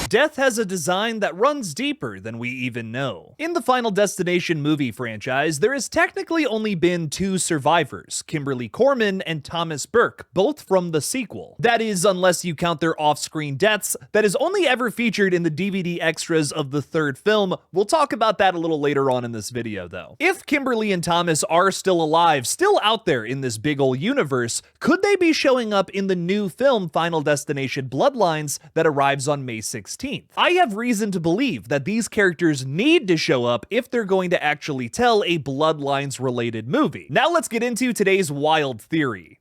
Death has a design that runs deeper than we even know. In the Final Destination movie franchise, there has technically only been 2 survivors, Kimberly Corman and Thomas Burke, both from the sequel. That is, unless you count their off-screen deaths, that is only ever featured in the DVD extras of the 3rd film. We'll talk about that a little later on in this video, though. If Kimberly and Thomas are still alive, still out there in this big ol' universe, could they be showing up in the new film Final Destination Bloodlines that arrives on May 16th? I have reason to believe that these characters need to show up if they're going to actually tell a Bloodlines-related movie. Now let's get into today's wild theory.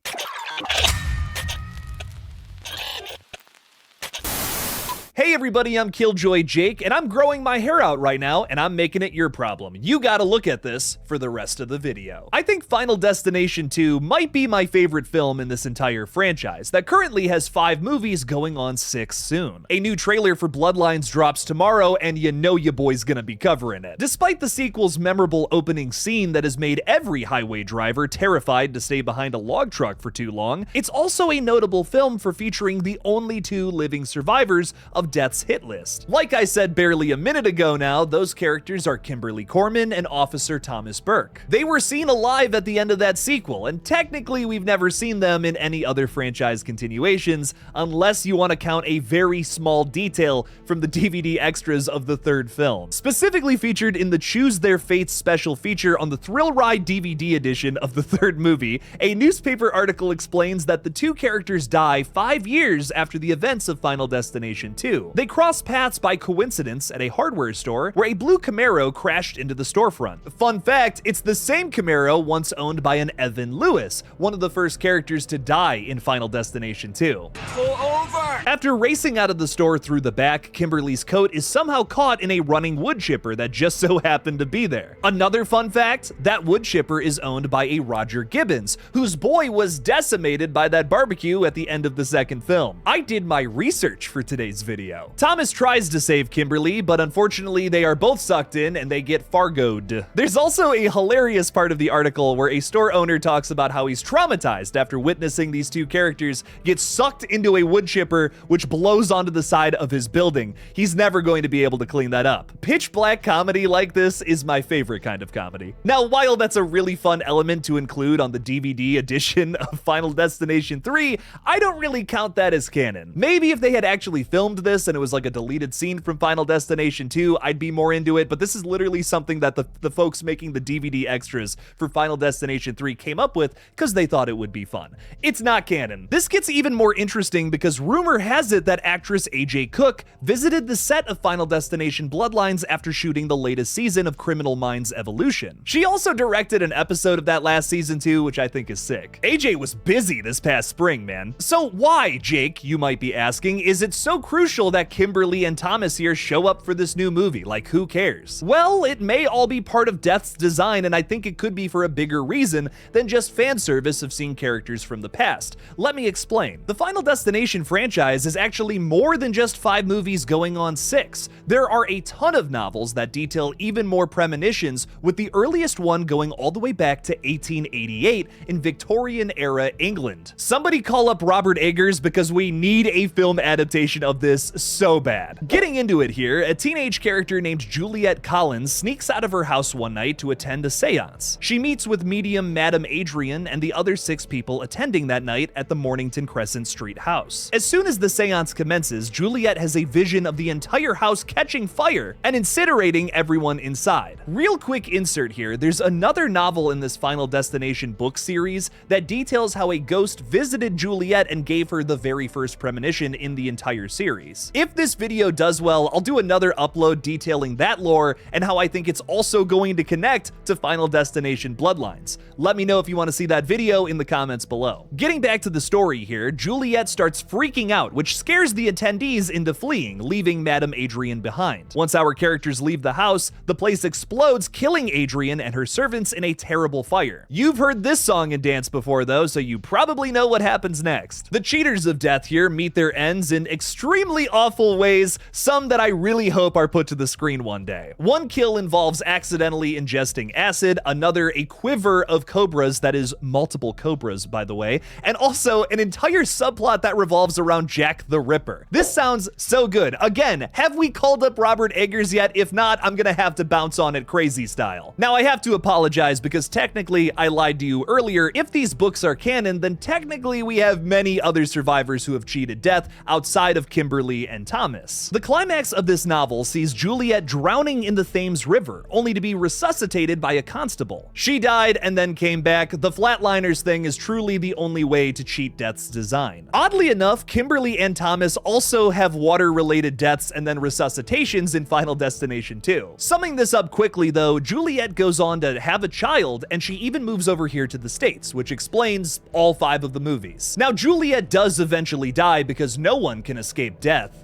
Hey everybody, I'm KillJoy Jake, and I'm growing my hair out right now, and I'm making it your problem. You gotta look at this for the rest of the video. I think Final Destination 2 might be my favorite film in this entire franchise, that currently has 5 movies going on 6 soon. A new trailer for Bloodlines drops tomorrow, and you know your boy's gonna be covering it. Despite the sequel's memorable opening scene that has made every highway driver terrified to stay behind a log truck for too long, it's also a notable film for featuring the only 2 living survivors of Death's hit list. Like I said barely a minute ago now, those characters are Kimberly Corman and Officer Thomas Burke. They were seen alive at the end of that sequel, and technically we've never seen them in any other franchise continuations, unless you want to count a very small detail from the DVD extras of the 3rd film. Specifically featured in the Choose Their Fates special feature on the Thrill Ride DVD edition of the 3rd movie, a newspaper article explains that the 2 characters die 5 years after the events of Final Destination 2. They crossed paths by coincidence at a hardware store where a blue Camaro crashed into the storefront. Fun fact, it's the same Camaro once owned by an Evan Lewis, one of the first characters to die in Final Destination 2. Pull over! After racing out of the store through the back, Kimberly's coat is somehow caught in a running wood chipper that just so happened to be there. Another fun fact, that wood chipper is owned by a Roger Gibbons, whose boy was decimated by that barbecue at the end of the 2nd film. I did my research for today's video. Thomas tries to save Kimberly, but unfortunately they are both sucked in and they get Fargoed. There's also a hilarious part of the article where a store owner talks about how he's traumatized after witnessing these 2 characters get sucked into a wood chipper which blows onto the side of his building. He's never going to be able to clean that up. Pitch black comedy like this is my favorite kind of comedy. Now, while that's a really fun element to include on the DVD edition of Final Destination 3, I don't really count that as canon. Maybe if they had actually filmed this and it was like a deleted scene from Final Destination 2, I'd be more into it, but this is literally something that the folks making the DVD extras for Final Destination 3 came up with because they thought it would be fun. It's not canon. This gets even more interesting because rumor has it that actress AJ Cook visited the set of Final Destination Bloodlines after shooting the latest season of Criminal Minds Evolution. She also directed an episode of that last season too, which I think is sick. AJ was busy this past spring, man. So why, Jake, you might be asking, is it so crucial that Kimberly and Thomas here show up for this new movie? Like, who cares? Well, it may all be part of Death's design, and I think it could be for a bigger reason than just fan service of seeing characters from the past. Let me explain. The Final Destination franchise is actually more than just 5 movies going on 6. There are a ton of novels that detail even more premonitions, with the earliest one going all the way back to 1888 in Victorian-era England. Somebody call up Robert Eggers because we need a film adaptation of this so bad. Getting into it here, a teenage character named Juliet Collins sneaks out of her house one night to attend a seance. She meets with medium Madame Adrian and the other 6 people attending that night at the Mornington Crescent Street house. As soon as the seance commences, Juliet has a vision of the entire house catching fire and incinerating everyone inside. Real quick insert here, there's another novel in this Final Destination book series that details how a ghost visited Juliet and gave her the very first premonition in the entire series. If this video does well, I'll do another upload detailing that lore and how I think it's also going to connect to Final Destination Bloodlines. Let me know if you want to see that video in the comments below. Getting back to the story here, Juliet starts freaking out, which scares the attendees into fleeing, leaving Madame Adrian behind. Once our characters leave the house, the place explodes, killing Adrian and her servants in a terrible fire. You've heard this song and dance before though, so you probably know what happens next. The cheaters of death here meet their ends in extremely really awful ways, some that I really hope are put to the screen one day. One kill involves accidentally ingesting acid, another a quiver of cobras, that is multiple cobras by the way, and also an entire subplot that revolves around Jack the Ripper. This sounds so good. Again, have we called up Robert Eggers yet? If not, I'm gonna have to bounce on it crazy style. Now I have to apologize because technically I lied to you earlier. If these books are canon, then technically we have many other survivors who have cheated death outside of Kimberly and Thomas. The climax of this novel sees Juliet drowning in the Thames River, only to be resuscitated by a constable. She died and then came back. The Flatliners thing is truly the only way to cheat death's design. Oddly enough, Kimberly and Thomas also have water-related deaths and then resuscitations in Final Destination 2. Summing this up quickly though, Juliet goes on to have a child, and she even moves over here to the States, which explains all 5 of the movies. Now Juliet does eventually die because no one can escape death,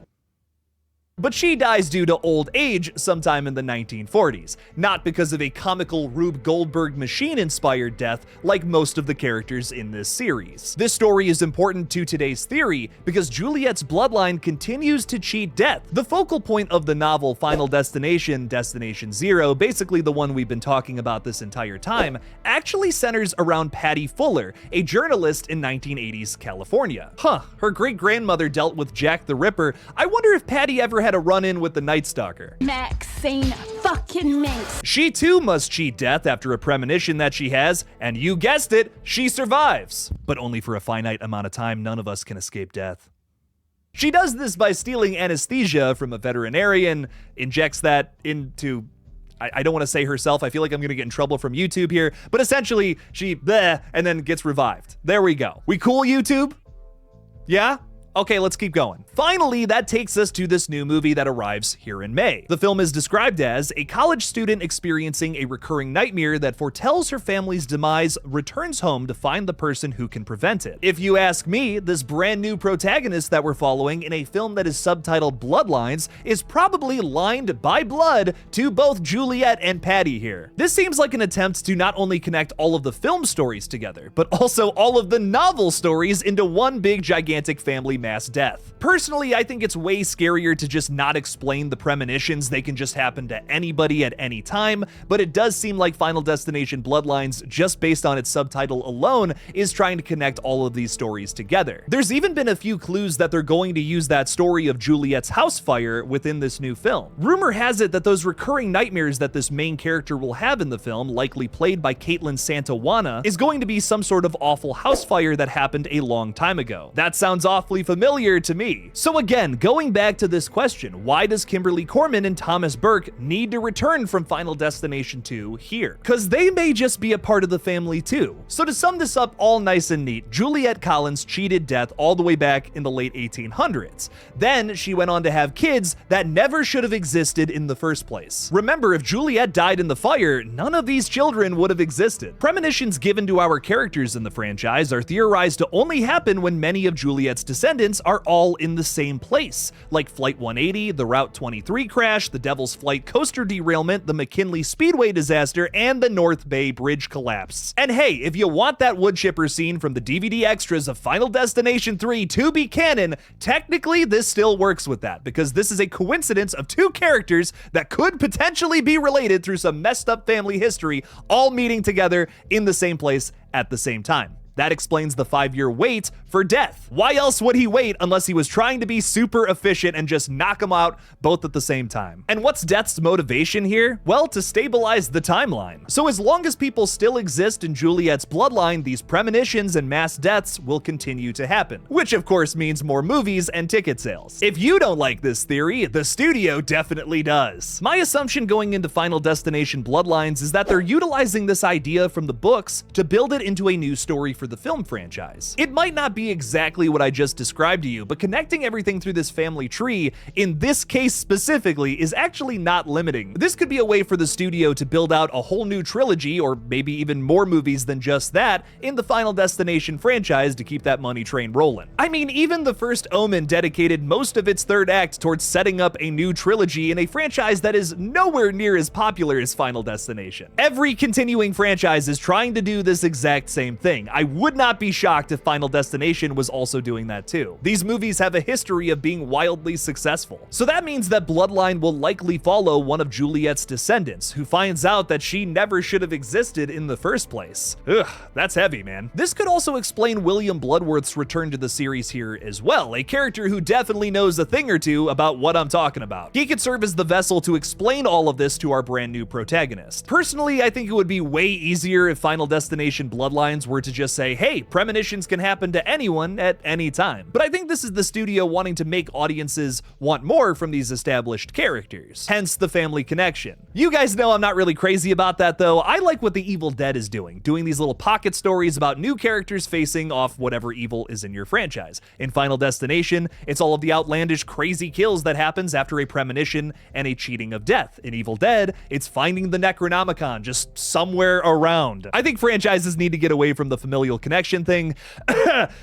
but she dies due to old age sometime in the 1940s, not because of a comical Rube Goldberg machine-inspired death like most of the characters in this series. This story is important to today's theory because Juliet's bloodline continues to cheat death. The focal point of the novel Final Destination, Destination Zero, basically the one we've been talking about this entire time, actually centers around Patty Fuller, a journalist in 1980s California. Her great-grandmother dealt with Jack the Ripper. I wonder if Patty ever had a run-in with the Night Stalker. Maxine fucking Minx. She too must cheat death after a premonition that she has, and you guessed it, she survives. But only for a finite amount of time. None of us can escape death. She does this by stealing anesthesia from a veterinarian, injects that into... I don't want to say herself, I feel like I'm gonna get in trouble from YouTube here, but essentially, she bleh, and then gets revived. There we go. We cool, YouTube? Yeah? Okay, let's keep going. Finally, that takes us to this new movie that arrives here in May. The film is described as a college student experiencing a recurring nightmare that foretells her family's demise returns home to find the person who can prevent it. If you ask me, this brand new protagonist that we're following in a film that is subtitled Bloodlines is probably lined by blood to both Juliet and Patty here. This seems like an attempt to not only connect all of the film stories together, but also all of the novel stories into one big gigantic family mass death. Personally, I think it's way scarier to just not explain the premonitions. They can just happen to anybody at any time, but it does seem like Final Destination Bloodlines, just based on its subtitle alone, is trying to connect all of these stories together. There's even been a few clues that they're going to use that story of Juliet's house fire within this new film. Rumor has it that those recurring nightmares that this main character will have in the film, likely played by Caitlin Santawana, is going to be some sort of awful house fire that happened a long time ago. That sounds awfully familiar to me. So again, going back to this question, why does Kimberly Corman and Thomas Burke need to return from Final Destination 2 here? Because they may just be a part of the family too. So to sum this up all nice and neat, Juliet Collins cheated death all the way back in the late 1800s. Then she went on to have kids that never should have existed in the first place. Remember, if Juliet died in the fire, none of these children would have existed. Premonitions given to our characters in the franchise are theorized to only happen when many of Juliet's descendants are all in the same place, like Flight 180, the Route 23 crash, the Devil's Flight coaster derailment, the McKinley Speedway disaster, and the North Bay Bridge collapse. And hey, if you want that wood chipper scene from the DVD extras of Final Destination 3 to be canon, technically this still works with that, because this is a coincidence of 2 characters that could potentially be related through some messed up family history, all meeting together in the same place at the same time. That explains the 5-year wait for death. Why else would he wait unless he was trying to be super efficient and just knock them out both at the same time? And what's Death's motivation here? Well, to stabilize the timeline. So as long as people still exist in Juliet's bloodline, these premonitions and mass deaths will continue to happen, which of course means more movies and ticket sales. If you don't like this theory, the studio definitely does. My assumption going into Final Destination Bloodlines is that they're utilizing this idea from the books to build it into a new story for the film franchise. It might not be exactly what I just described to you, but connecting everything through this family tree, in this case specifically, is actually not limiting. This could be a way for the studio to build out a whole new trilogy, or maybe even more movies than just that, in the Final Destination franchise to keep that money train rolling. I mean, even the first Omen dedicated most of its third act towards setting up a new trilogy in a franchise that is nowhere near as popular as Final Destination. Every continuing franchise is trying to do this exact same thing. I would not be shocked if Final Destination was also doing that too. These movies have a history of being wildly successful. So that means that Bloodline will likely follow one of Juliet's descendants, who finds out that she never should have existed in the first place. Ugh, that's heavy, man. This could also explain William Bloodworth's return to the series here as well, a character who definitely knows a thing or two about what I'm talking about. He could serve as the vessel to explain all of this to our brand new protagonist. Personally, I think it would be way easier if Final Destination Bloodlines were to just say, hey, premonitions can happen to anyone at any time. But I think this is the studio wanting to make audiences want more from these established characters, hence the family connection. You guys know I'm not really crazy about that though. I like what The Evil Dead is doing these little pocket stories about new characters facing off whatever evil is in your franchise. In Final Destination, it's all of the outlandish crazy kills that happens after a premonition and a cheating of death. In Evil Dead, it's finding the Necronomicon just somewhere around. I think franchises need to get away from the familial connection thing.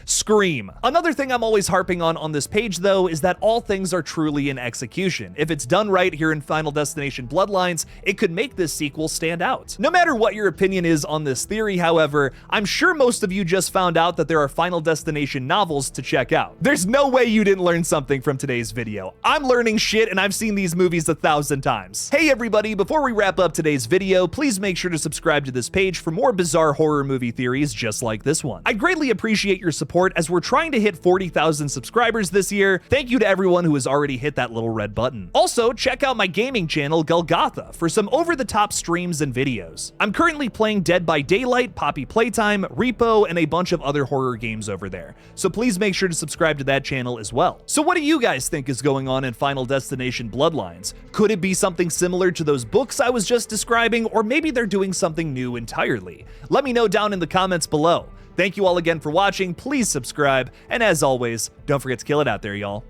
Scream. Another thing I'm always harping on this page though is that all things are truly in execution. If it's done right here in Final Destination Bloodlines, it could make this sequel stand out. No matter what your opinion is on this theory, however, I'm sure most of you just found out that there are Final Destination novels to check out. There's no way you didn't learn something from today's video. I'm learning shit and I've seen these movies 1,000 times. Hey everybody, before we wrap up today's video, please make sure to subscribe to this page for more bizarre horror movie theories just like this one. I greatly appreciate your support as we're trying to hit 40,000 subscribers this year. Thank you to everyone who has already hit that little red button. Also, check out my gaming channel, GullGotha, for some over-the-top streams and videos. I'm currently playing Dead by Daylight, Poppy Playtime, Repo, and a bunch of other horror games over there, so please make sure to subscribe to that channel as well. So what do you guys think is going on in Final Destination Bloodlines? Could it be something similar to those books I was just describing, or maybe they're doing something new entirely? Let me know down in the comments below. Thank you all again for watching, please subscribe, and as always, don't forget to kill it out there, y'all.